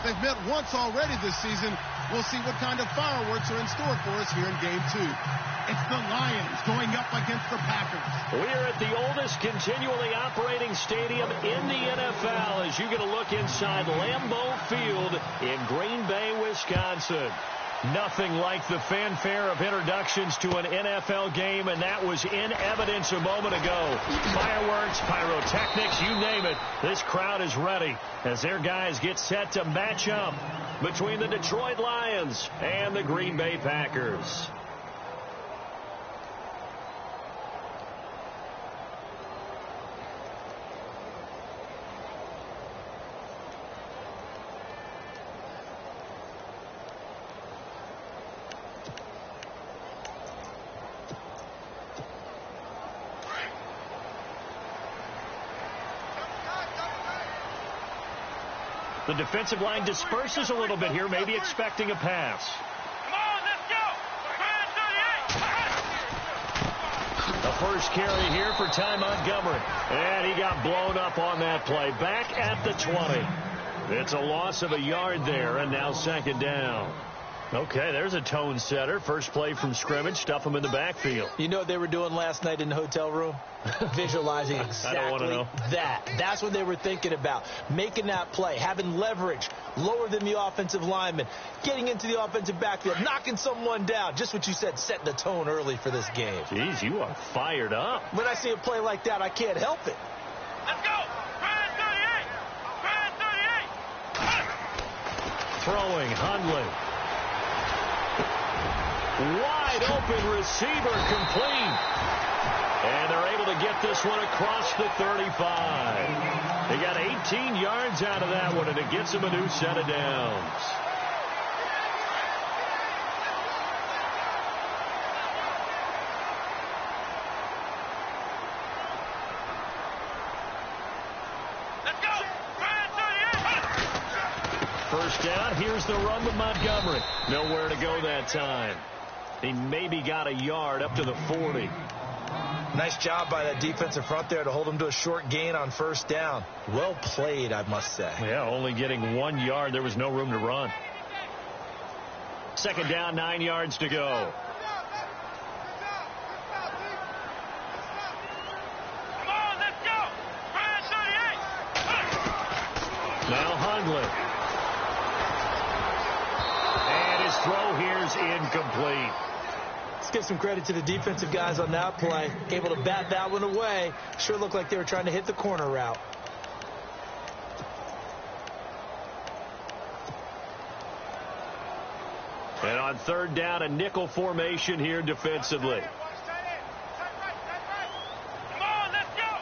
They've met once already this season. We'll see what kind of fireworks are in store for us here in Game 2. It's the Lions going up against the Packers. We're at the oldest continually operating stadium in the NFL as you get a look inside Lambeau Field in Green Bay, Wisconsin. Nothing like the fanfare of introductions to an NFL game, and that was in evidence a moment ago. Fireworks, pyrotechnics, you name it. This crowd is ready as their guys get set to match up between the Detroit Lions and the Green Bay Packers. The defensive line disperses a little bit here, maybe expecting a pass. Come on, let's go. The first carry here for Ty Montgomery. And he got blown up on that play. Back at the 20. It's a loss of a yard there, and now second down. Okay, there's a tone setter. First play from scrimmage, stuff him in the backfield. You know what they were doing last night in the hotel room? Visualizing exactly that. That's what they were thinking about. Making that play, having leverage, lower than the offensive lineman, getting into the offensive backfield, knocking someone down. Just what you said, setting the tone early for this game. Jeez, you are fired up. When I see a play like that, I can't help it. Let's go. Brand 38. Throwing, Hundley. Wide open receiver, complete. And they're able to get this one across the 35. They got 18 yards out of that one, and it gets them a new set of downs. Let's go. Brand 38. First down, here's the run with Montgomery. Nowhere to go that time. He maybe got a yard up to the 40. Nice job by that defensive front there to hold him to a short gain on first down. Well played, I must say. Yeah, only getting 1 yard. There was no room to run. Second down, 9 yards to go. Come on, let's go. Brand 38. Now Hundley. And his throw here's incomplete. Let's give some credit to the defensive guys on that play. Able to bat that one away. Sure looked like they were trying to hit the corner route. And on third down, a nickel formation here defensively. Come on, let's go.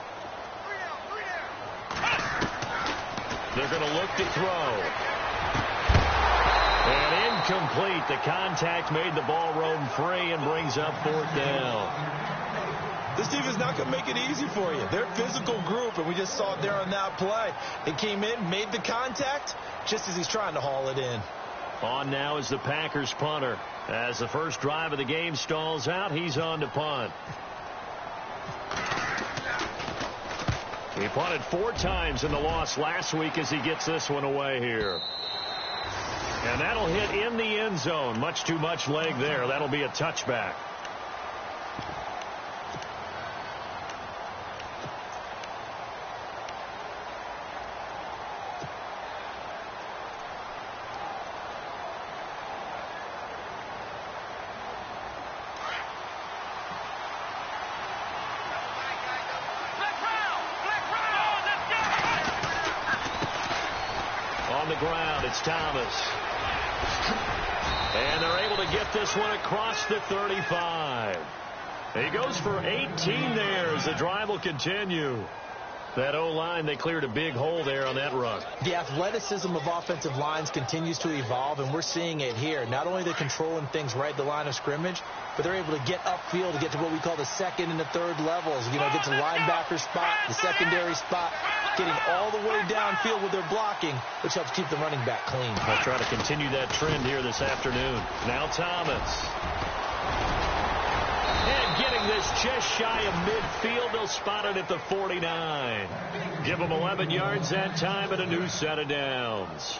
They're going to look to throw. And incomplete. The contact made the ball roam free and brings up fourth down. This team is not going to make it easy for you. They're a physical group, and we just saw it there on that play. They came in, made the contact, just as he's trying to haul it in. On now is the Packers punter. As the first drive of the game stalls out, he's on to punt. He punted 4 times in the loss last week as he gets this one away here. And that'll hit in the end zone. Much too much leg there. That'll be a touchback. On the ground, it's Thomas. And they're able to get this one across the 35. He goes for 18 there as the drive will continue. That O-line, they cleared a big hole there on that run. The athleticism of offensive lines continues to evolve, and we're seeing it here. Not only they're controlling things right at the line of scrimmage, but they're able to get upfield to get to what we call the second and the third levels. You know, get to the linebacker spot, the secondary spot, getting all the way downfield with their blocking, which helps keep the running back clean. They'll try to continue that trend here this afternoon. Now Thomas. And getting this just shy of midfield, they'll spot it at the 49. Give them 11 yards that time and a new set of downs.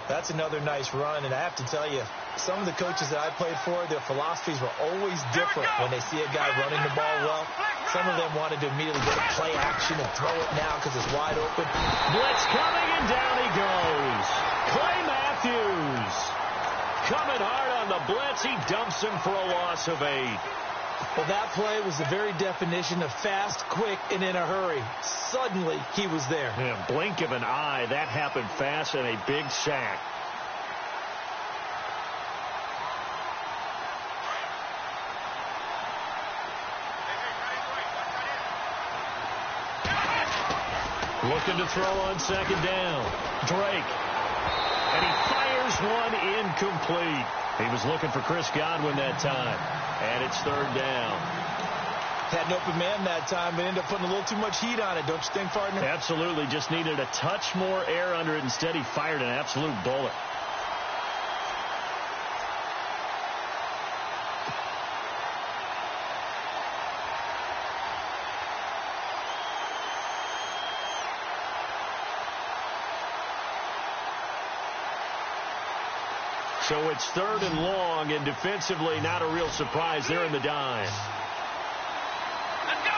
That's another nice run, and I have to tell you, some of the coaches that I played for, their philosophies were always different when they see a guy running the ball well. Some of them wanted to immediately go to play action and throw it now because it's wide open. Blitz coming, and down he goes. Clay Matthews coming hard on the blitz. He dumps him for a loss of 8. Well, that play was the very definition of fast, quick, and in a hurry. Suddenly, he was there. Yeah, blink of an eye. That happened fast, and a big sack. Looking to throw on second down. Drake. And he fires one incomplete. He was looking for Chris Godwin that time. And it's third down. Had an open man that time, but ended up putting a little too much heat on it, don't you think, partner? Absolutely. Just needed a touch more air under it. Instead, he fired an absolute bullet. So it's third and long, and defensively, not a real surprise. They're in the dime. Let's go.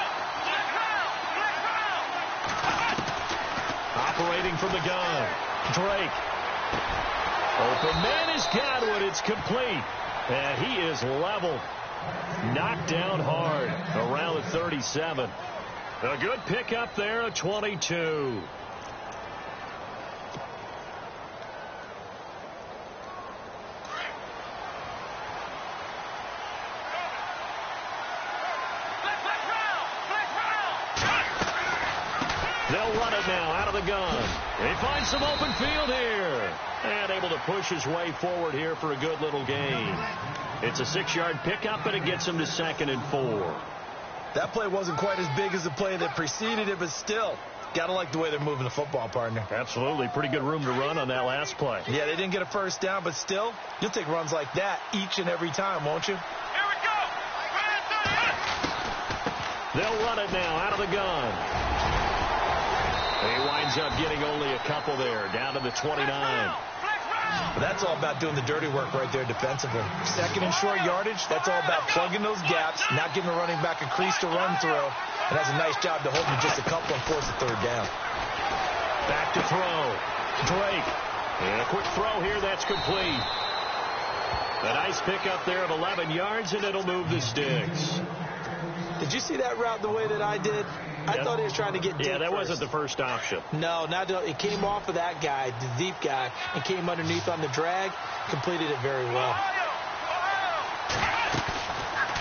Operating from the gun. Drake. Open man is Godwin. It's complete. And he is level. Knocked down hard around the 37. A good pickup there, a 22. They'll run it now out of the gun. He finds some open field here. And able to push his way forward here for a good little gain. It's a 6-yard pickup, and it gets him to 2nd and 4. That play wasn't quite as big as the play that preceded it, but still, got to like the way they're moving the football, partner. Absolutely. Pretty good room to run on that last play. Yeah, they didn't get a first down, but still, you'll take runs like that each and every time, won't you? Here we go. They'll run it now out of the gun. He winds up getting only a couple there, down to the 29. But that's all about doing the dirty work right there defensively. 2nd and short yardage, that's all about plugging those gaps, not giving the running back a crease to run through, and that's a nice job to hold him just a couple and force a third down. Back to throw. Drake. And a quick throw here, that's complete. A nice pickup there of 11 yards, and it'll move the sticks. Did you see that route the way that I did? I thought he was trying to get deep. Yeah, that first. wasn't the first option. No, it came off of that guy, the deep guy, and came underneath on the drag. Completed it very well.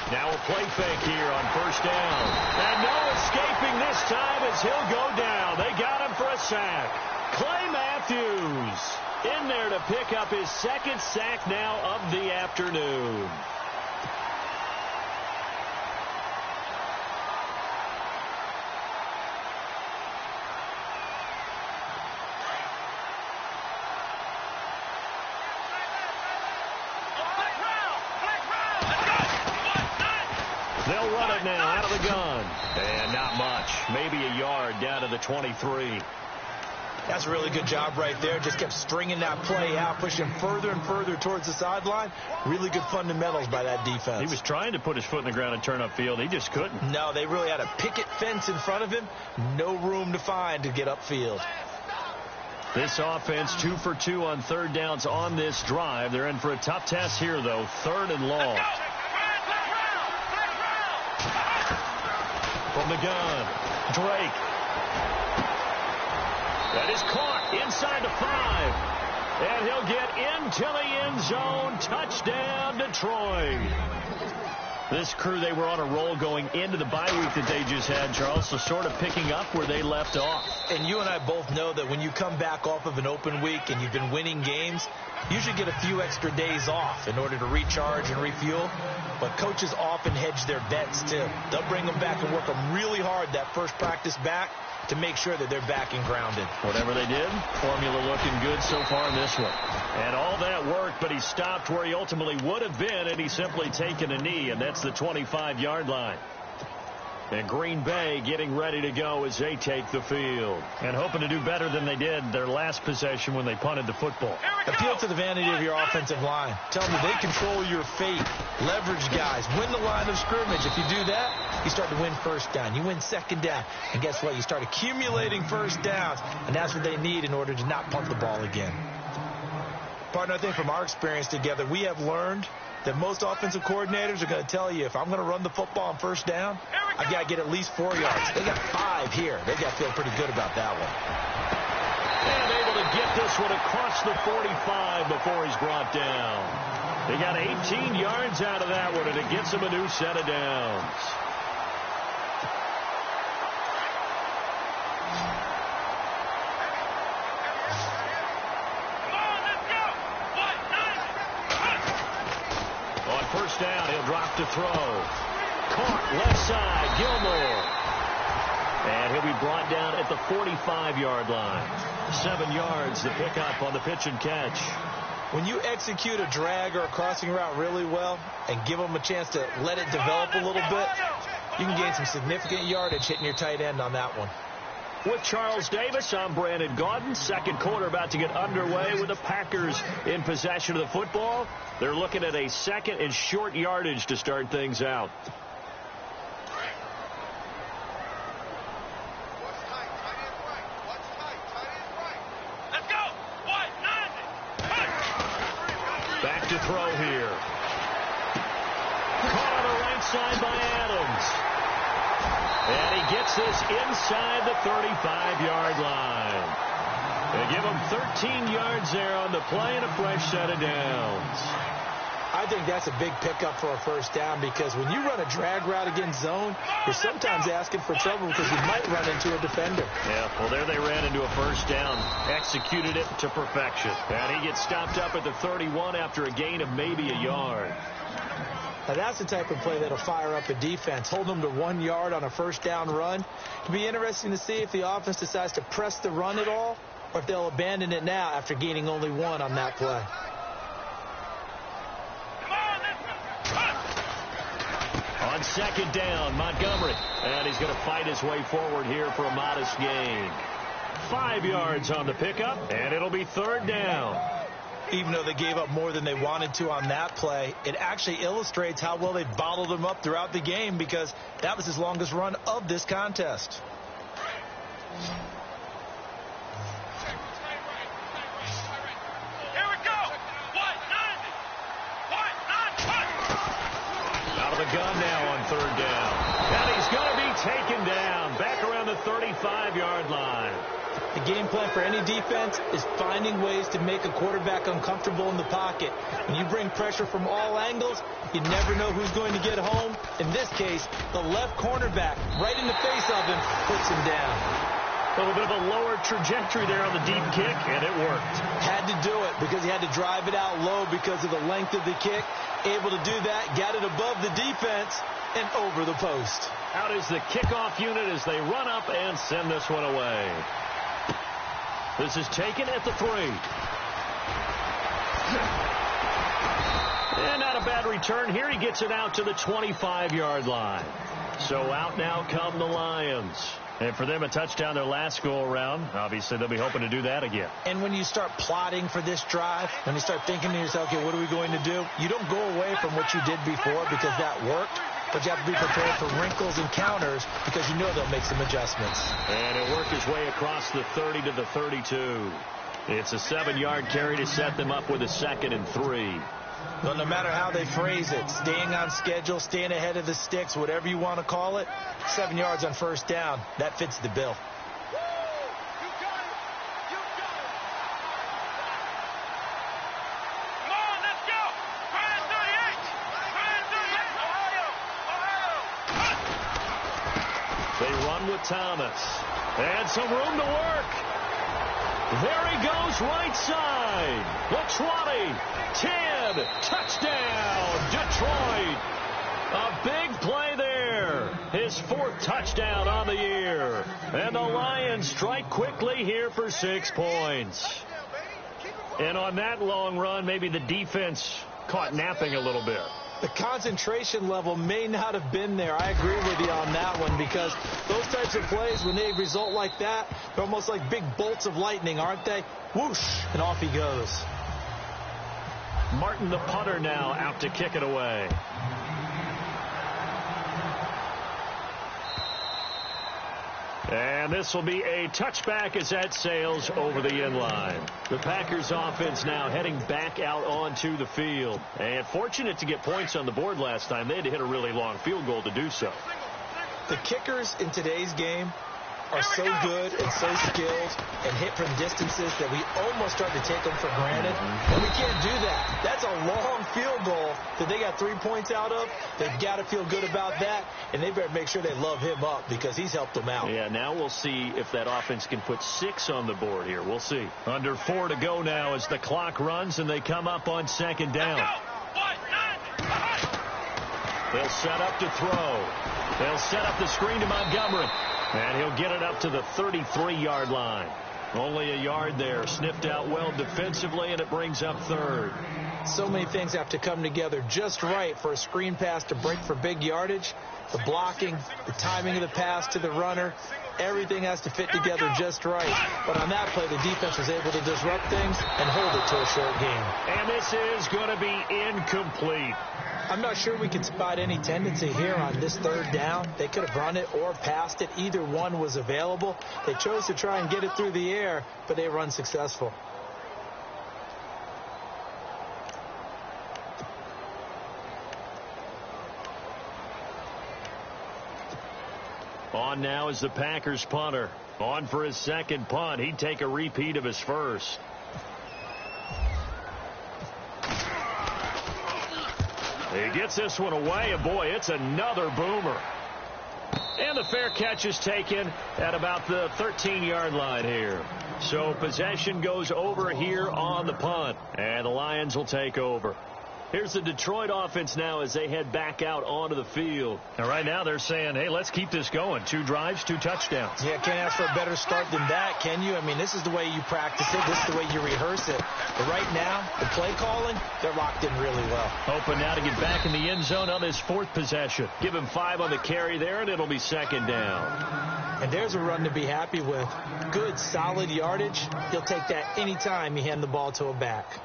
Now a play fake here on first down. And no escaping this time as he'll go down. They got him for a sack. Clay Matthews in there to pick up his 2nd sack now of the afternoon. They'll run it now out of the gun. And not much. Maybe a yard down to the 23. That's a really good job right there. Just kept stringing that play out, pushing further and further towards the sideline. Really good fundamentals by that defense. He was trying to put his foot in the ground and turn upfield. He just couldn't. No, they really had a picket fence in front of him. No room to find to get upfield. This offense 2 for 2 on third downs on this drive. They're in for a tough test here, though. 3rd and long. From the gun, Drake. That is caught inside the 5. And he'll get into the end zone. Touchdown, Detroit. This crew, they were on a roll going into the bye week that they just had, Charles, so sort of picking up where they left off. And you and I both know that when you come back off of an open week and you've been winning games, you usually get a few extra days off in order to recharge and refuel. But coaches often hedge their bets, too. They'll bring them back and work them really hard that first practice back to make sure that they're back and grounded. Whatever they did, formula looking good so far in this one. And all that work, but he stopped where he ultimately would have been, and he's simply taken a knee, and that's the 25-yard line. And Green Bay getting ready to go as they take the field. And hoping to do better than they did their last possession when they punted the football. Appeal to the vanity of your offensive line. Tell them they control your fate. Leverage guys. Win the line of scrimmage. If you do that, you start to win first down. You win second down. And guess what? You start accumulating first downs. And that's what they need in order to not punt the ball again. Partner, I think from our experience together, we have learned that most offensive coordinators are going to tell you, if I'm going to run the football on first down, I've got to get at least 4 yards. They got 5 here. They got to feel pretty good about that one. And able to get this one across the 45 before he's brought down. They got 18 yards out of that one, and it gets him a new set of downs. First down, he'll drop to throw. Caught left side, Gilmore. And he'll be brought down at the 45-yard line. 7 yards, the pickup on the pitch and catch. When you execute a drag or a crossing route really well and give them a chance to let it develop a little bit, you can gain some significant yardage hitting your tight end on that one. With Charles Davis, I'm Brandon Gaudin. Second quarter about to get underway with the Packers in possession of the football. They're looking at a second and short yardage to start things out. Let's go. 190. Back to throw here. Caught on the right side by Adams. And he gets this inside the 35-yard line. They give him 13 yards there on the play and a fresh set of downs. I think that's a big pickup for a first down, because when you run a drag route against zone, you're sometimes asking for trouble because you might run into a defender. Yeah, well, there they ran into a first down. Executed it to perfection. And he gets stopped up at the 31 after a gain of maybe a yard. Now, that's the type of play that'll fire up a defense. Hold them to 1 yard on a first down run. It'll be interesting to see if the offense decides to press the run at all, or if they'll abandon it now after gaining only 1 on that play. On second down, Montgomery. And he's going to fight his way forward here for a modest gain. 5 yards on the pickup, and it'll be third down. Even though they gave up more than they wanted to on that play, it actually illustrates how well they bottled him up throughout the game, because that was his longest run of this contest. Here we go. 190. Out of the gun now on third down. And he's going to be taken down back around the 35-yard line. The game plan for any defense is finding ways to make a quarterback uncomfortable in the pocket. When you bring pressure from all angles, you never know who's going to get home. In this case, the left cornerback, right in the face of him, puts him down. A little bit of a lower trajectory there on the deep kick, and it worked. Had to do it because he had to drive it out low because of the length of the kick. Able to do that, got it above the defense and over the post. Out is the kickoff unit as they run up and send this one away. This is taken at the 3. And not a bad return here. He gets it out to the 25-yard line. So out now come the Lions. And for them, a touchdown their last go-around. Obviously, they'll be hoping to do that again. And when you start plotting for this drive, when you start thinking to yourself, okay, what are we going to do? You don't go away from what you did before because that worked. But you have to be prepared for wrinkles and counters because you know they'll make some adjustments. And it worked his way across the 30 to the 32. It's a 7-yard carry to set them up with a 2nd and 3. Well, no matter how they phrase it, staying on schedule, staying ahead of the sticks, whatever you want to call it, 7 yards on first down, that fits the bill. With Thomas. And some room to work. There he goes right side. The 20, 10, touchdown, Detroit. A big play there. His 4th touchdown on the year. And the Lions strike quickly here for 6 points. And on that long run, maybe the defense caught napping a little bit. The concentration level may not have been there. I agree with you on that one, because those types of plays, when they result like that, they're almost like big bolts of lightning, aren't they? Whoosh, and off he goes. Martin, the punter, now out to kick it away. And this will be a touchback as that sails over the inline. The Packers offense now heading back out onto the field. And fortunate to get points on the board last time. They had to hit a really long field goal to do so. The kickers in today's game are so good and so skilled and hit from distances that we almost start to take them for granted. And we can't do that. That's a long field goal that they got 3 points out of. They've got to feel good about that, and they better make sure they love him up because he's helped them out. Yeah, now we'll see if that offense can put 6 on the board here. We'll see. Under 4 to go now as the clock runs and they come up on second down. They'll set up to throw. They'll set up the screen to Montgomery. And he'll get it up to the 33-yard line. Only a yard there. Sniffed out well defensively, and it brings up third. So many things have to come together just right for a screen pass to break for big yardage. The blocking, the timing of the pass to the runner, everything has to fit together just right. But on that play, the defense was able to disrupt things and hold it to a short game. And this is going to be incomplete. I'm not sure we can spot any tendency here on this third down. They could have run it or passed it. Either one was available. They chose to try and get it through the air, but they were unsuccessful. On now is the Packers punter. On for his second punt. He'd take a repeat of his first. He gets this one away, and boy, it's another boomer. And the fair catch is taken at about the 13-yard line here. So possession goes over here on the punt, and the Lions will take over. Here's the Detroit offense now as they head back out onto the field. And right now they're saying, hey, let's keep this going. 2 drives, 2 touchdowns. Yeah, can't ask for a better start than that, can you? I mean, this is the way you practice it. This is the way you rehearse it. But right now, the play calling, they're locked in really well. Hoping now to get back in the end zone on his 4th possession. Give him 5 on the carry there, and it'll be second down. And there's a run to be happy with. Good, solid yardage. He'll take that anytime you hand the ball to a back.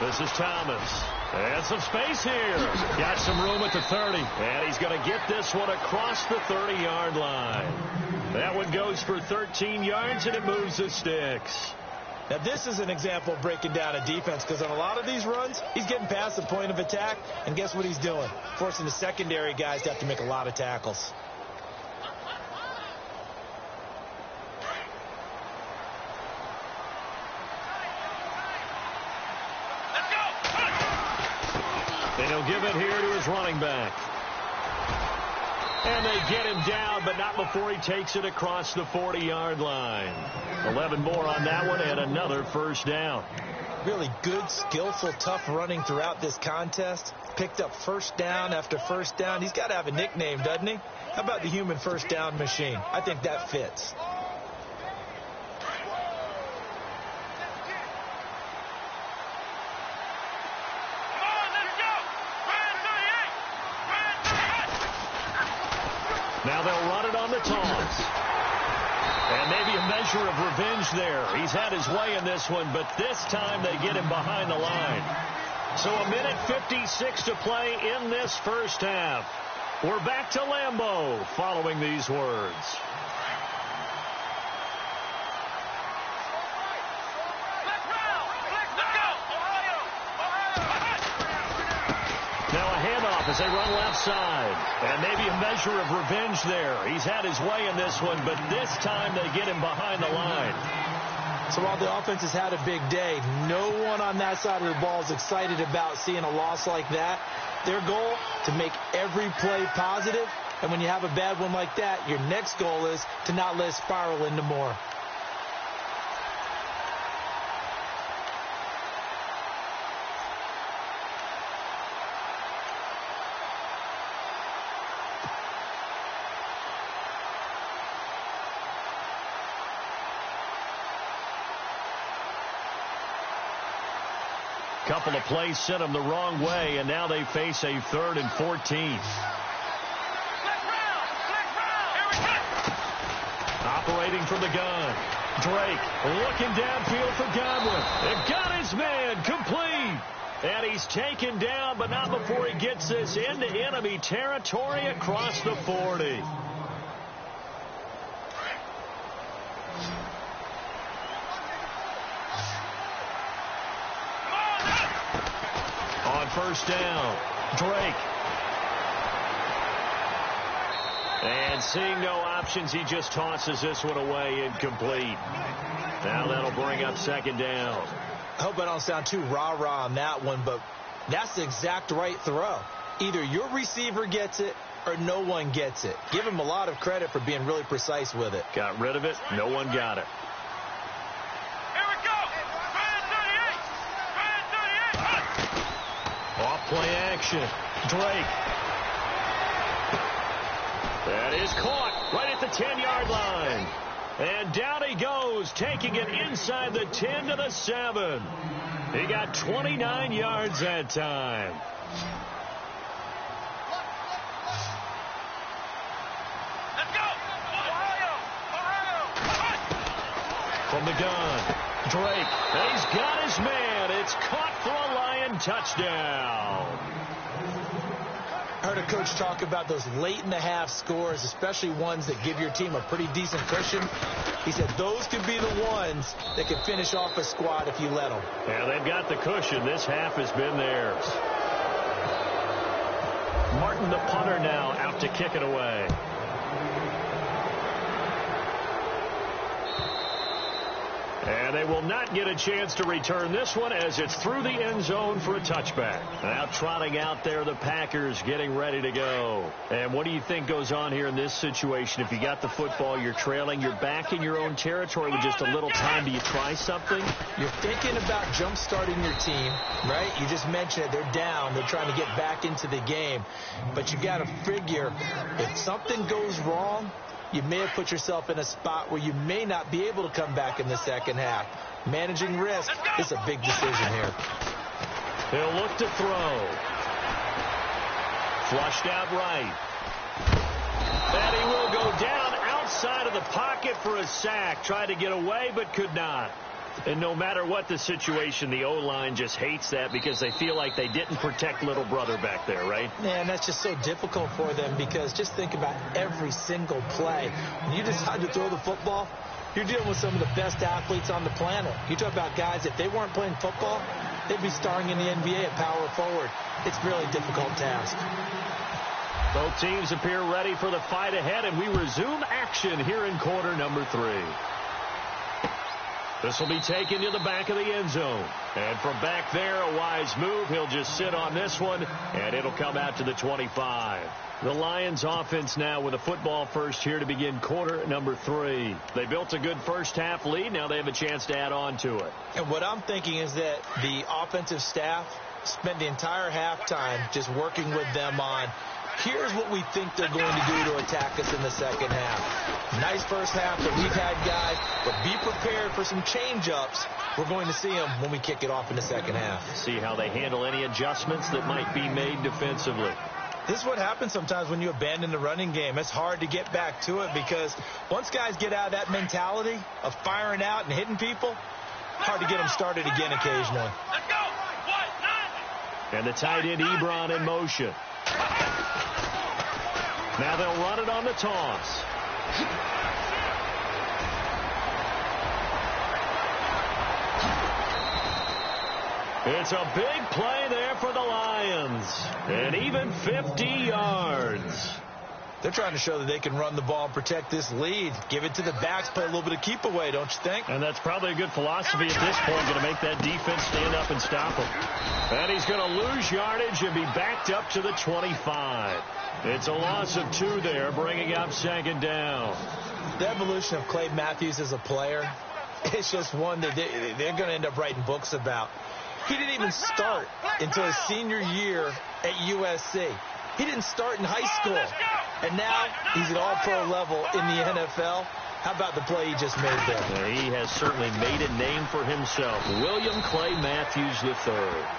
This is Thomas. And some space here. Got some room at the 30. And he's going to get this one across the 30-yard line. That one goes for 13 yards, and it moves the sticks. Now, this is an example of breaking down a defense, because on a lot of these runs, he's getting past the point of attack, and guess what he's doing? Forcing the secondary guys to have to make a lot of tackles. And he'll give it here to his running back. And they get him down, but not before he takes it across the 40-yard line. 11 more on that one, and another first down. Really good, skillful, tough running throughout this contest. Picked up first down after first down. He's got to have a nickname, doesn't he? How about the human first down machine? I think that fits. Now they'll run it on the toss. And maybe a measure of revenge there. He's had his way in this one, but this time they get him behind the line. So a minute 56 to play in this first half. We're back to Lambeau following these words. Now a handoff as they run left side. And maybe a measure of revenge there. He's had his way in this one, but this time they get him behind the line. So while the offense has had a big day, no one on that side of the ball is excited about seeing a loss like that. Their goal, to make every play positive. And when you have a bad one like that, your next goal is to not let it spiral into more. Couple of plays sent them the wrong way, and now they face a 3rd and 14. Operating from the gun. Drake looking downfield for Godwin. They've got his man complete. And he's taken down, but not before he gets this into enemy territory across the 40. On first down, Drake. And seeing no options, he just tosses this one away incomplete. Now that'll bring up 2nd down. I hope I don't sound too rah-rah on that one, but that's the exact right throw. Either your receiver gets it or no one gets it. Give him a lot of credit for being really precise with it. Got rid of it. No one got it. Here we go. Try 38. Off play action. Drake. That is caught right at the 10-yard line. And down he goes, taking it inside the 10 to the 7. He got 29 yards that time. Let's go. Ohio. From the gun, Drake. And he's got his man. It's caught for a Lion touchdown. I heard a coach talk about those late-in-the-half scores, especially ones that give your team a pretty decent cushion. He said those could be the ones that could finish off a squad if you let them. Yeah, they've got the cushion. This half has been theirs. Martin, the punter, now out to kick it away. And they will not get a chance to return this one as it's through the end zone for a touchback. Now trotting out there, the Packers getting ready to go. And what do you think goes on here in this situation? If you got the football, you're trailing, you're back in your own territory with just a little time. Do you try something? You're thinking about jump-starting your team, right? You just mentioned it. They're down. They're trying to get back into the game. But you got to figure if something goes wrong, you may have put yourself in a spot where you may not be able to come back in the second half. Managing risk is a big decision here. He'll look to throw. Flushed out right. And he will go down outside of the pocket for a sack. Tried to get away, but could not. And no matter what the situation, the O-line just hates that because they feel like they didn't protect little brother back there, right? Man, that's just so difficult for them because just think about every single play. When you decide to throw the football, you're dealing with some of the best athletes on the planet. You talk about guys, if they weren't playing football, they'd be starring in the NBA at power forward. It's a really difficult task. Both teams appear ready for the fight ahead, and we resume action here in quarter number 3. This will be taken to the back of the end zone. And from back there, a wise move. He'll just sit on this one, and it'll come out to the 25. The Lions offense now with a football first here to begin quarter number 3. They built a good first half lead. Now they have a chance to add on to it. And what I'm thinking is that the offensive staff spent the entire halftime just working with them on here's what we think they're going to do to attack us in the second half. Nice first half that we've had, guys, but be prepared for some change-ups. We're going to see them when we kick it off in the second half. See how they handle any adjustments that might be made defensively. This is what happens sometimes when you abandon the running game. It's hard to get back to it because once guys get out of that mentality of firing out and hitting people, hard to get them started again occasionally. Let's go. And the tight end Ebron in motion. Now they'll run it on the toss. It's a big play there for the Lions. And even 50 yards. They're trying to show that they can run the ball and protect this lead. Give it to the backs, play a little bit of keep away, don't you think? And that's probably a good philosophy at this point, going to make that defense stand up and stop him. And he's going to lose yardage and be backed up to the 25. It's a loss of 2 there, bringing up second down. The evolution of Clay Matthews as a player, it's just one that they're going to end up writing books about. He didn't even start until his senior year at USC. He didn't start in high school. And now he's at all-pro level in the NFL. How about the play he just made there? Well, he has certainly made a name for himself. William Clay Matthews III.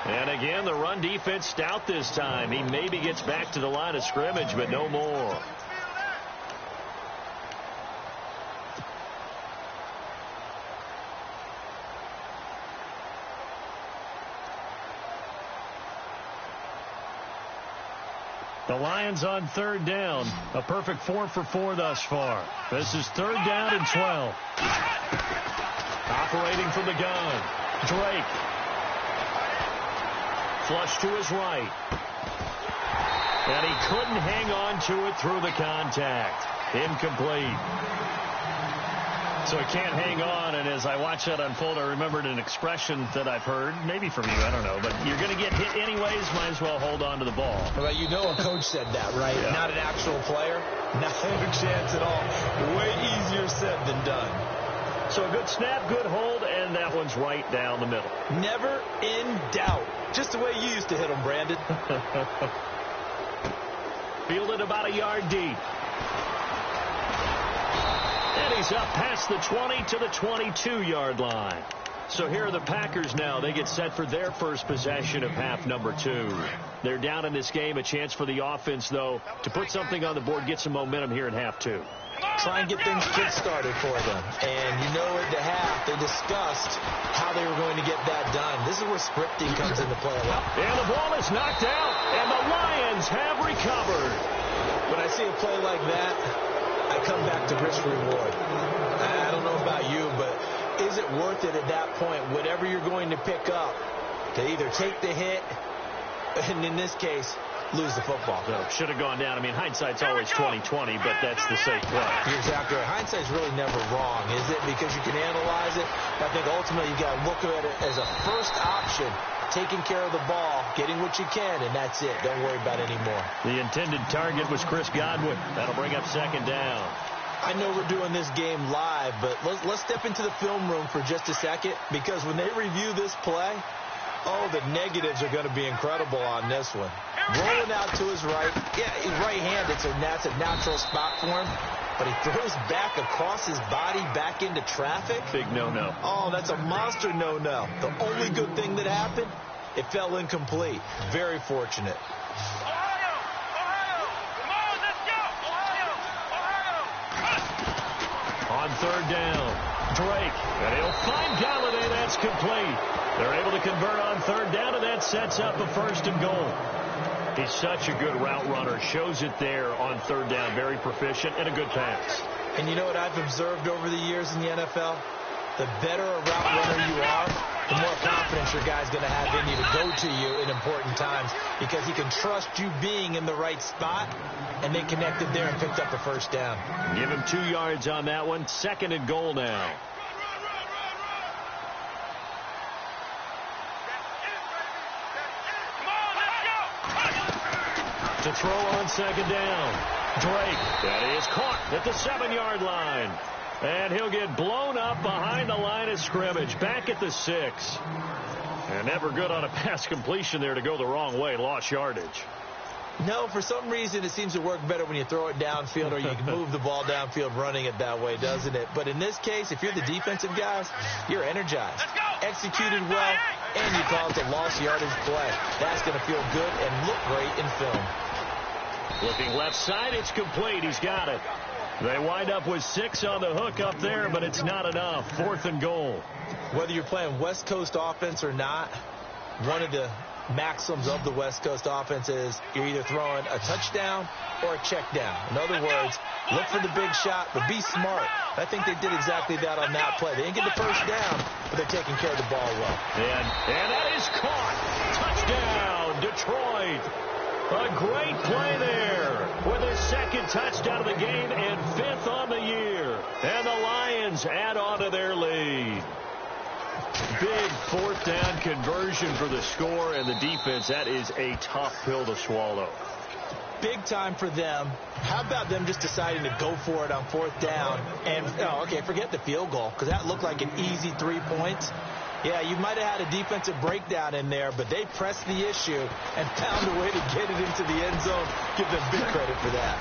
And again, the run defense stout this time. He maybe gets back to the line of scrimmage, but no more. The Lions on third down. A perfect 4 for 4 thus far. This is third down and 12. Operating from the gun. Drake. Flush to his right. And he couldn't hang on to it through the contact. Incomplete. So he can't hang on, and as I watch that unfold, I remembered an expression that I've heard, maybe from you, I don't know, but you're going to get hit anyways, might as well hold on to the ball. Well, you know a coach said that, right? Yeah. Not an actual player. Not a chance at all. Way easier said than done. So a good snap, good hold, and that one's right down the middle. Never in doubt. Just the way you used to hit them, Brandon. Fielded about a yard deep. And he's up past the 20 to the 22-yard line. So here are the Packers now. They get set for their first possession of half number 2. They're down in this game. A chance for the offense, though, to put something on the board, get some momentum here in half 2. Try and get things kick-started for them. And you know at the half, they discussed how they were going to get that done. This is where scripting comes into play a lot. And the ball is knocked out, and the Lions have recovered. When I see a play like that, I come back to risk reward. I don't know about you, but is it worth it at that point, whatever you're going to pick up, to either take the hit, and in this case, lose the football? No, should have gone down. I mean, hindsight's always 20/20, but that's the safe play. You're exactly right. Hindsight's really never wrong, is it? Because you can analyze it. I think ultimately you got to look at it as a first option. Taking care of the ball, getting what you can, and that's it. Don't worry about it anymore. The intended target was Chris Godwin. That'll bring up second down. I know we're doing this game live, but let's step into the film room for just a second, because when they review this play, oh, the negatives are going to be incredible on this one. Rolling out to his right. Yeah, he's right-handed, so that's a natural spot for him. But he throws back across his body back into traffic. Big no-no. Oh, that's a monster no-no. The only good thing that happened, it fell incomplete. Very fortunate. Ohio! Ohio! Come on, let's go! Ohio! Ohio! On third down, Drake. And he'll find Galladay. That's complete. They're able to convert on third down, and that sets up a first and goal. He's such a good route runner. Shows it there on third down. Very proficient and a good pass. And you know what I've observed over the years in the NFL? The better a route runner you are, the more confidence your guy's going to have in you to go to you in important times, because he can trust you being in the right spot, and they connected there and picked up a first down. Give him 2 yards on that one. Second and goal now. To throw on second down. Drake. That is caught at the 7-yard line. And he'll get blown up behind the line of scrimmage. Back at the 6. And never good on a pass completion there to go the wrong way. Lost yardage. No, for some reason it seems to work better when you throw it downfield, or you can move the ball downfield running it that way, doesn't it? But in this case, if you're the defensive guys, you're energized, executed well, and you call it a lost yardage play. That's going to feel good and look great in film. Looking left side, it's complete. He's got it. They wind up with 6 on the hook up there, but it's not enough. 4th and goal. Whether you're playing West Coast offense or not, one of the maxims of the West Coast offense is you're either throwing a touchdown or a check down. In other words, look for the big shot, but be smart. I think they did exactly that on that play. They didn't get the first down, but they're taking care of the ball well. And that is caught. Touchdown, Detroit. A great play there with his second touchdown of the game and 5th on the year. And the Lions add on to their lead. Big 4th down conversion for the score, and the defense, that is a tough pill to swallow. Big time for them. How about them just deciding to go for it on 4th down? And, okay, forget the field goal, because that looked like an easy 3 points. Yeah, you might have had a defensive breakdown in there, but they pressed the issue and found a way to get it into the end zone. Give them big credit for that.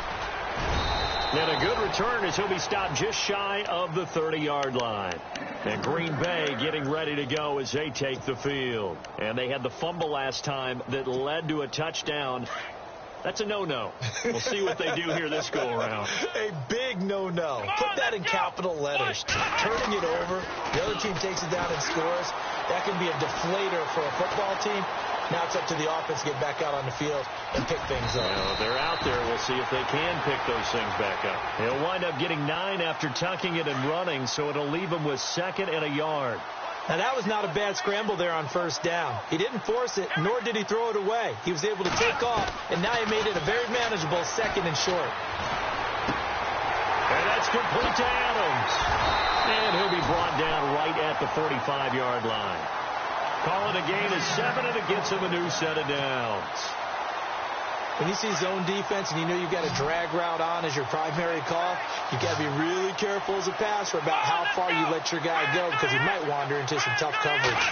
And a good return as he'll be stopped just shy of the 30-yard line. And Green Bay getting ready to go as they take the field. And they had the fumble last time that led to a touchdown. That's a no-no. We'll see what they do here this go-around. A big no-no. Put that in capital letters. Turning it over, the other team takes it down and scores. That can be a deflator for a football team. Now it's up to the offense to get back out on the field and pick things up. They're out there. We'll see if they can pick those things back up. They'll wind up getting 9 after tucking it and running, so it'll leave them with 2nd and a yard. Now, that was not a bad scramble there on 1st down. He didn't force it, nor did he throw it away. He was able to take off, and now he made it a very manageable 2nd and short. And that's complete to Adams. And he'll be brought down right at the 45-yard line. Call it a gain of 7, and it gets him a new set of downs. When you see zone defense and you know you've got a drag route on as your primary call, you've got to be really careful as a passer about how far you let your guy go because he might wander into some tough coverage.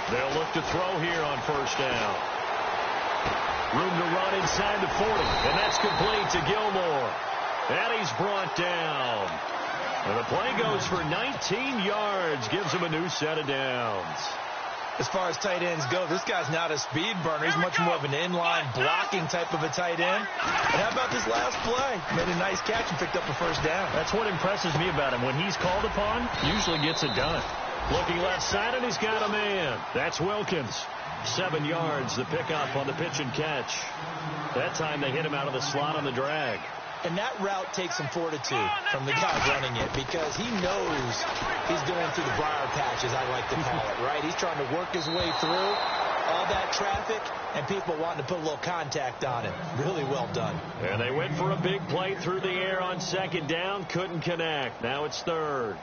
They'll look to throw here on 1st down. Room to run inside the 40, and that's complete to Gilmore. And he's brought down. And the play goes for 19 yards, gives him a new set of downs. As far as tight ends go, this guy's not a speed burner. He's much more of an inline blocking type of a tight end. And how about this last play? Made a nice catch and picked up a 1st down. That's what impresses me about him. When he's called upon, usually gets it done. Looking left side, and he's got a man. That's Wilkins. 7 yards, the pickup on the pitch and catch. That time they hit him out of the slot on the drag. And that route takes some fortitude from the guy running it because he knows he's going through the briar patch, as I like to call it, right? He's trying to work his way through all that traffic and people wanting to put a little contact on it. Really well done. And they went for a big play through the air on 2nd down. Couldn't connect. Now it's 3rd.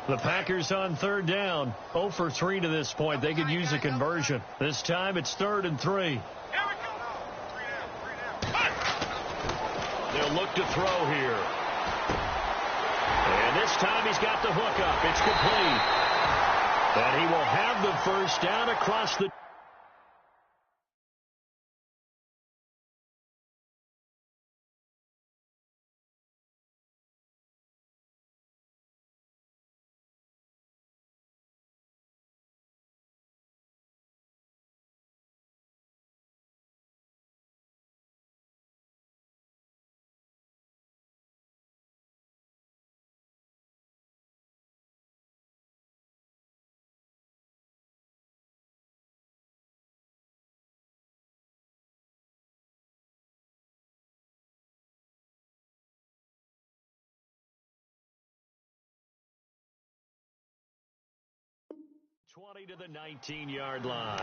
The Packers on 3rd down. 0 for 3 to this point. They could use a conversion. This time it's 3rd and 3. They'll look to throw here. And this time he's got the hook up. It's complete. And he will have the 1st down across the... ...20 to the 19-yard line.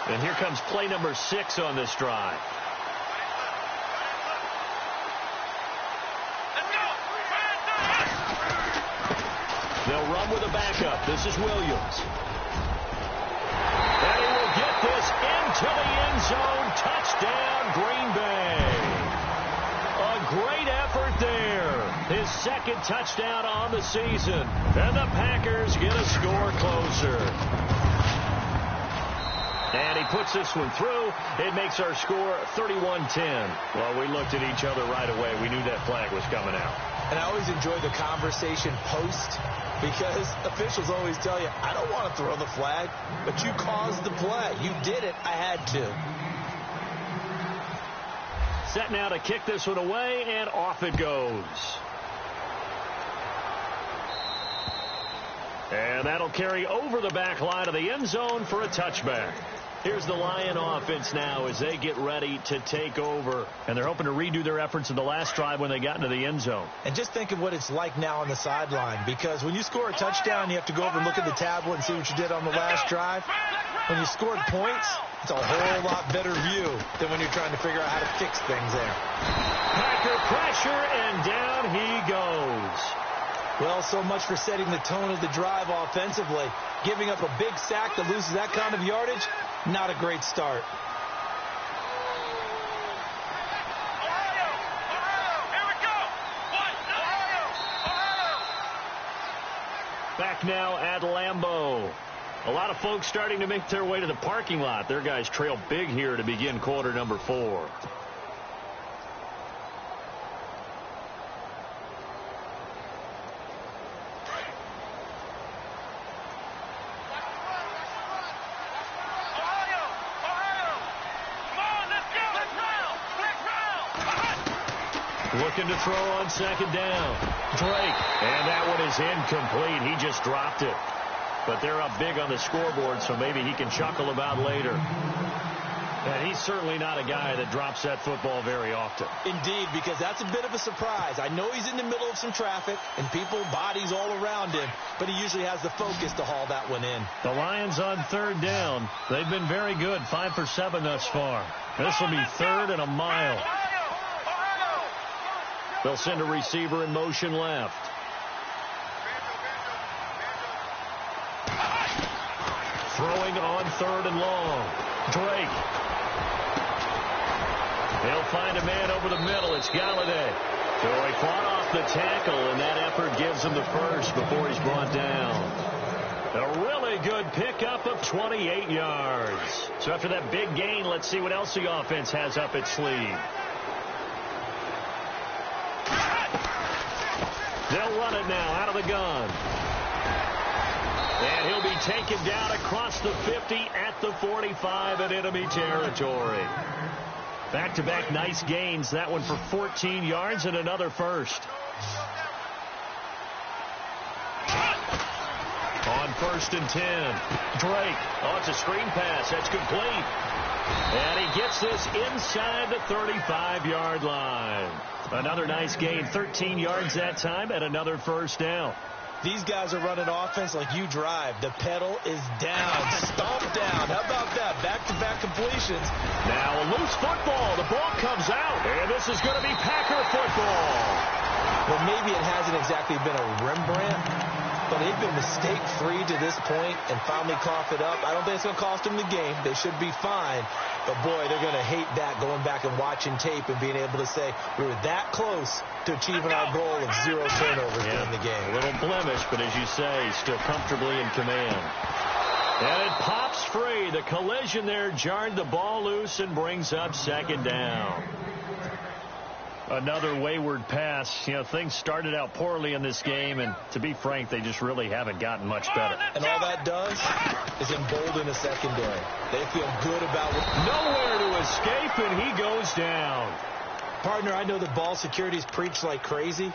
And here comes play number 6 on this drive. They'll run with a backup. This is Williams. And he will get this into the end zone. Touchdown, Green Bay. A great effort there. His 2nd touchdown on the season. And the Packers get a score closer. And he puts this one through. It makes our score 31-10. Well, we looked at each other right away. We knew that flag was coming out. And I always enjoy the conversation post. because officials always tell you, I don't want to throw the flag, but you caused the play. You did it. I had to. Set now to kick this one away, and off it goes. And that'll carry over the back line of the end zone for a touchback. Here's the Lion offense now as they get ready to take over. And they're hoping to redo their efforts in the last drive when they got into the end zone. And just think of what it's like now on the sideline, because when you score a touchdown, you have to go over and look at the tablet and see what you did on the last drive. When you scored points, it's a whole lot better view than when you're trying to figure out how to fix things there. Packer pressure, and down he goes. Well, so much for setting the tone of the drive offensively. Giving up a big sack that loses that kind of yardage, not a great start. Ohio! Here we go! Ohio! Back now at Lambeau. A lot of folks starting to make their way to the parking lot. Their guys trail big here to begin quarter number 4. Looking to throw on second down. Drake. And that one is incomplete. He just dropped it. But they're up big on the scoreboard, so maybe he can chuckle about later. And he's certainly not a guy that drops that football very often. Indeed, because that's a bit of a surprise. I know he's in the middle of some traffic and people, bodies all around him, but he usually has the focus to haul that one in. The Lions on third down. They've been very good, 5 for 7 thus far. This will be third and a mile. They'll send a receiver in motion left. Throwing on third and long. Drake. He'll find a man over the middle. It's Galladay. So he fought off the tackle, and that effort gives him the first before he's brought down. A really good pickup of 28 yards. So after that big gain, let's see what else the offense has up its sleeve. They'll run it now out of the gun. And he'll be taken down across the 50 at the 45 in enemy territory. Back-to-back nice gains. That one for 14 yards and another first. On 1st and 10. Drake. Oh, it's a screen pass. That's complete. And he gets this inside the 35-yard line. Another nice gain. 13 yards that time and another first down. These guys are running offense like you drive. The pedal is down. Stomp down. How about that? Back-to-back completions. Now a loose football. The ball comes out. And this is going to be Packer football. Well, maybe it hasn't exactly been a Rembrandt, but they've been mistake-free to this point and finally cough it up. I don't think it's going to cost them the game. They should be fine. But, boy, they're going to hate that, going back and watching tape and being able to say we were that close to achieving our goal of 0 turnovers in the game. A little blemish, but as you say, still comfortably in command. And it pops free. The collision there jarred the ball loose and brings up second down. Another wayward pass. You know, things started out poorly in this game, and to be frank, they just really haven't gotten much better. And all that does is embolden a secondary. They feel good about it. Nowhere to escape, and he goes down. Partner, I know the ball security's preached like crazy,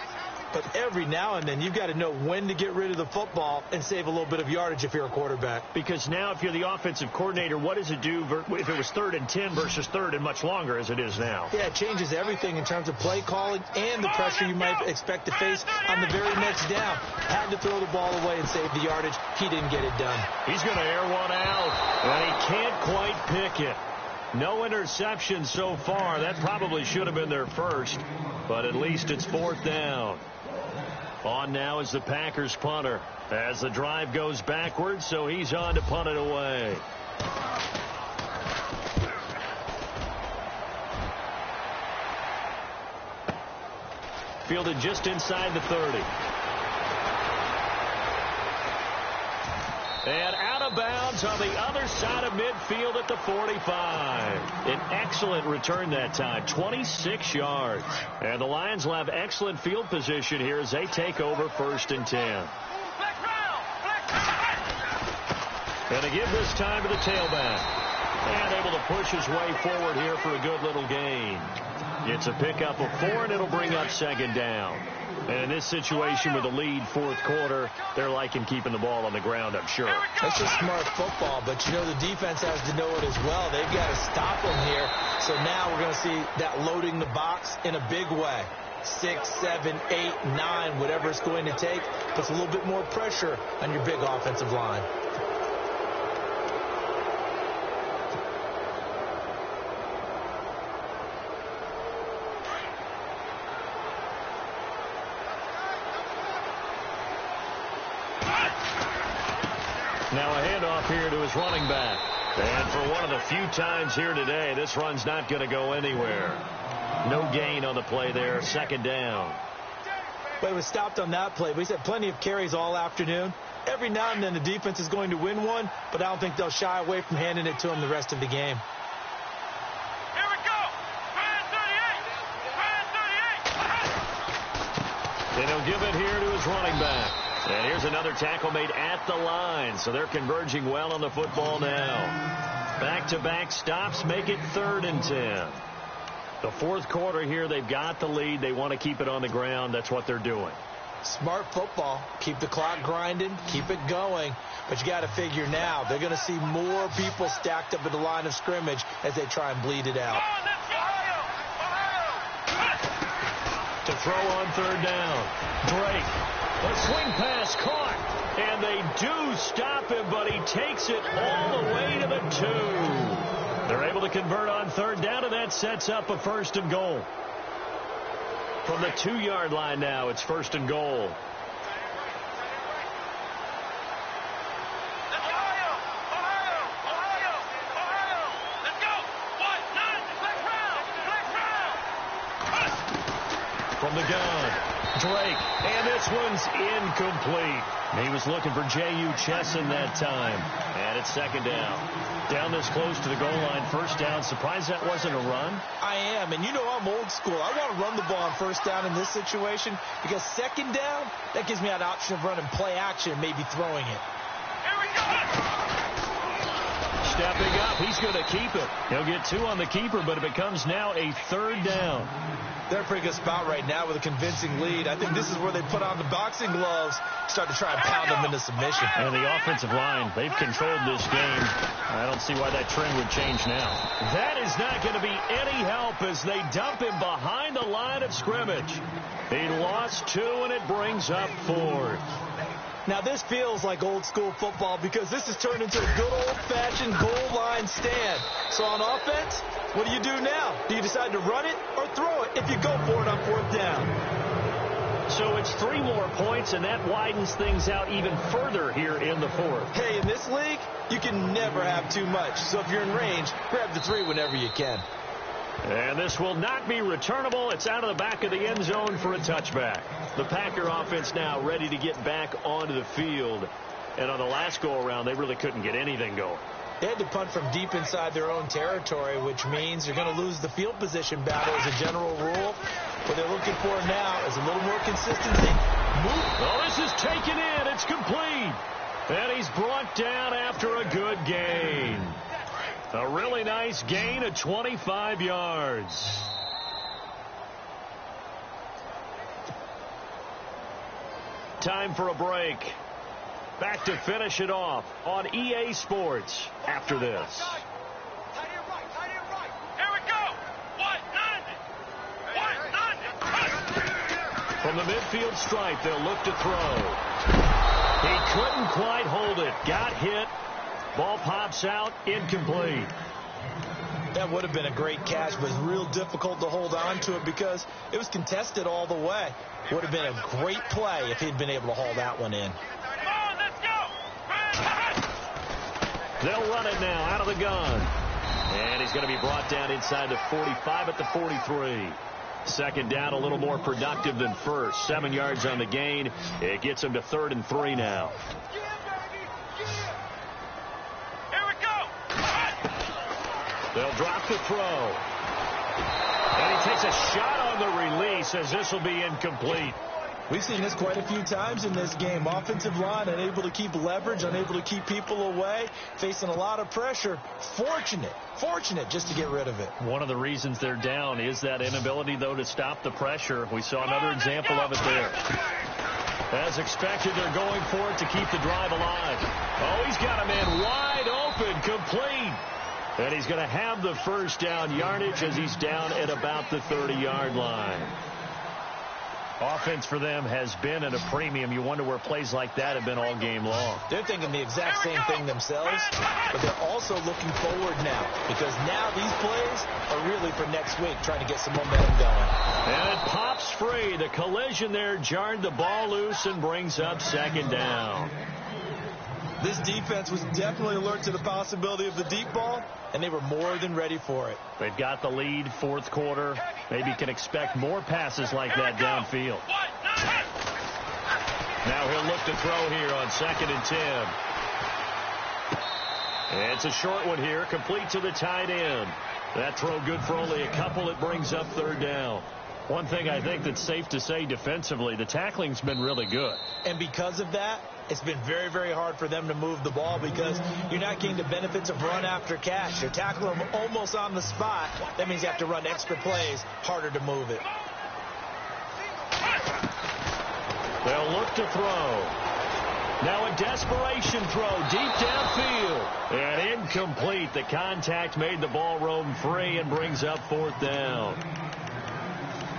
but every now and then you've got to know when to get rid of the football and save a little bit of yardage if you're a quarterback. Because now if you're the offensive coordinator, what does it do if it was 3rd and 10 versus 3rd and much longer as it is now? Yeah, it changes everything in terms of play calling and the pressure you might expect to face on the very next down. Had to throw the ball away and save the yardage. He didn't get it done. He's going to air one out, and he can't quite pick it. No interception so far. That probably should have been their first, but at least it's 4th down. On now is the Packers punter as the drive goes backwards, so he's on to punt it away. Fielded just inside the 30. And out of bounds on the other side of midfield at the 45. An excellent return that time, 26 yards. And the Lions will have excellent field position here as they take over 1st and 10. And they give this time to the tailback. And able to push his way forward here for a good little gain. It's a pickup of 4, and it'll bring up second down. And in this situation with the lead fourth quarter, they're liking keeping the ball on the ground, I'm sure. That's just smart football, but you know the defense has to know it as well. They've got to stop them here. So now we're going to see that loading the box in a big way. 6, 7, 8, 9, whatever it's going to take, puts a little bit more pressure on your big offensive line. Now a handoff here to his running back. And for one of the few times here today, this run's not going to go anywhere. No gain on the play there, second down. But it was stopped on that play. But he's had plenty of carries all afternoon. Every now and then the defense is going to win one, but I don't think they'll shy away from handing it to him the rest of the game. Here we go. Brand 38. And he'll give it here to his running back. And here's another tackle made at the line, so they're converging well on the football now. Back-to-back stops make it 3rd and 10. The fourth quarter here, they've got the lead. They want to keep it on the ground. That's what they're doing. Smart football. Keep the clock grinding. Keep it going. But you got to figure now, they're going to see more people stacked up at the line of scrimmage as they try and bleed it out. To throw on 3rd down. Drake. A swing pass caught. And they do stop him, but he takes it all the way to the 2. They're able to convert on 3rd down, and that sets up a 1st and goal. From the 2-yard line now, it's 1st and goal. Ohio! Let's go! 1, 9, black round! From the gun, Drake, and this one's incomplete. He was looking for J.U. Chesson that time. And it's 2nd down. Down this close to the goal line, 1st down. Surprised that wasn't a run? I am, and you know I'm old school. I want to run the ball on 1st down in this situation because 2nd down, that gives me an option of running play action, maybe throwing it. Here we go! Stepping up, he's going to keep it. He'll get 2 on the keeper, but it becomes now a 3rd down. They're in a pretty good spot right now with a convincing lead. I think this is where they put on the boxing gloves, start to try and pound them into submission. And the offensive line, they've controlled this game. I don't see why that trend would change now. That is not going to be any help as they dump him behind the line of scrimmage. He lost 2, and it brings up 4th. Now, this feels like old school football because this has turned into a good old-fashioned goal line stand. So on offense, what do you do now? Do you decide to run it or throw it if you go for it on 4th down? So it's 3 more points, and that widens things out even further here in the 4th. Hey, in this league, you can never have too much. So if you're in range, grab the 3 whenever you can. And this will not be returnable. It's out of the back of the end zone for a touchback. The Packer offense now ready to get back onto the field. And on the last go-around, they really couldn't get anything going. They had to punt from deep inside their own territory, which means you're going to lose the field position battle as a general rule. What they're looking for now is a little more consistency. Oh, this is taken in. It's complete. And he's brought down after a good gain. A really nice gain of 25 yards. Time for a break. Back to finish it off on EA Sports after this. Here we go! 1-9! From the midfield stripe, they'll look to throw. He couldn't quite hold it. Got hit. Ball pops out, incomplete. That would have been a great catch, but it's real difficult to hold on to it because it was contested all the way. Would have been a great play if he'd been able to haul that one in. Come on, let's go! They'll run it now out of the gun. And he's going to be brought down inside the 45 at the 43. 2nd down, a little more productive than first. 7 yards on the gain. It gets him to 3rd and 3 now. They'll drop the throw. And he takes a shot on the release as this will be incomplete. We've seen this quite a few times in this game. Offensive line unable to keep leverage, unable to keep people away, facing a lot of pressure. Fortunate just to get rid of it. One of the reasons they're down is that inability, though, to stop the pressure. We saw another example of it there. As expected, they're going for it to keep the drive alive. Oh, he's got him in wide open, complete. And he's going to have the first down yardage as he's down at about the 30-yard line. Offense for them has been at a premium. You wonder where plays like that have been all game long. They're thinking the exact same thing themselves, but they're also looking forward now because now these plays are really for next week, trying to get some momentum going. And it pops free. The collision there jarred the ball loose and brings up second down. This defense was definitely alert to the possibility of the deep ball, and they were more than ready for it. They've got the lead, fourth quarter. Maybe can expect more passes like that downfield. Now he'll look to throw here on 2nd and 10. It's a short one here, complete to the tight end. That throw good for only a couple. It brings up 3rd down. One thing I think that's safe to say defensively, the tackling's been really good. And because of that, it's been very, very hard for them to move the ball because you're not getting the benefits of run after catch. You're tackling them almost on the spot. That means you have to run extra plays, harder to move it. They'll look to throw. Now a desperation throw deep downfield. And incomplete. The contact made the ball roam free and brings up 4th down.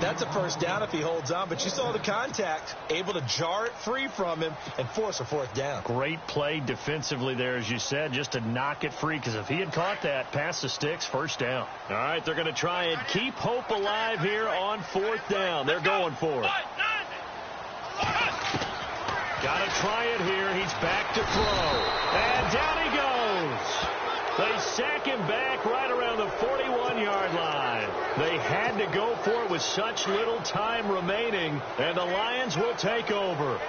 That's a first down if he holds on, but you saw the contact, able to jar it free from him and force a 4th down. Great play defensively there, as you said, just to knock it free, because if he had caught that, past the sticks, first down. All right, they're going to try and keep hope alive here on 4th down. They're going for it. Got to try it here. He's back to throw. And down he goes. They sack him back right around the 41-yard line. They had to go for it with such little time remaining, and the Lions will take over.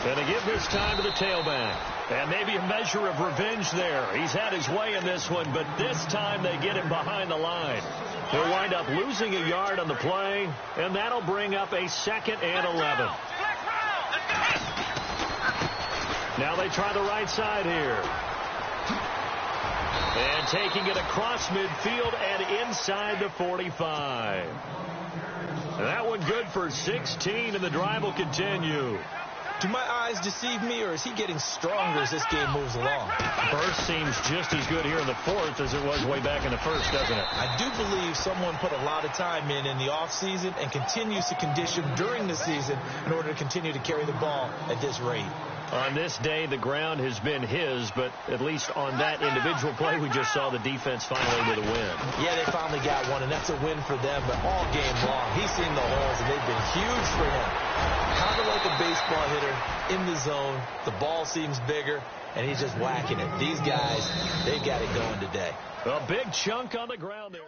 And they give this time to the tailback. And maybe a measure of revenge there. He's had his way in this one, but this time they get him behind the line. They'll wind up losing a yard on the play, and that'll bring up a 2nd and 11. Now they try the right side here. And taking it across midfield and inside the 45. And that one good for 16, and the drive will continue. Do my eyes deceive me, or is he getting stronger as this game moves along? Burst seems just as good here in the 4th as it was way back in the 1st, doesn't it? I do believe someone put a lot of time in the offseason and continues to condition during the season in order to continue to carry the ball at this rate. On this day, the ground has been his, but at least on that individual play, we just saw the defense finally with a win. Yeah, they finally got one, and that's a win for them, but all game long, he's seen the holes, and they've been huge for him. Kind of like a baseball hitter in the zone. The ball seems bigger, and he's just whacking it. These guys, they've got it going today. A big chunk on the ground there.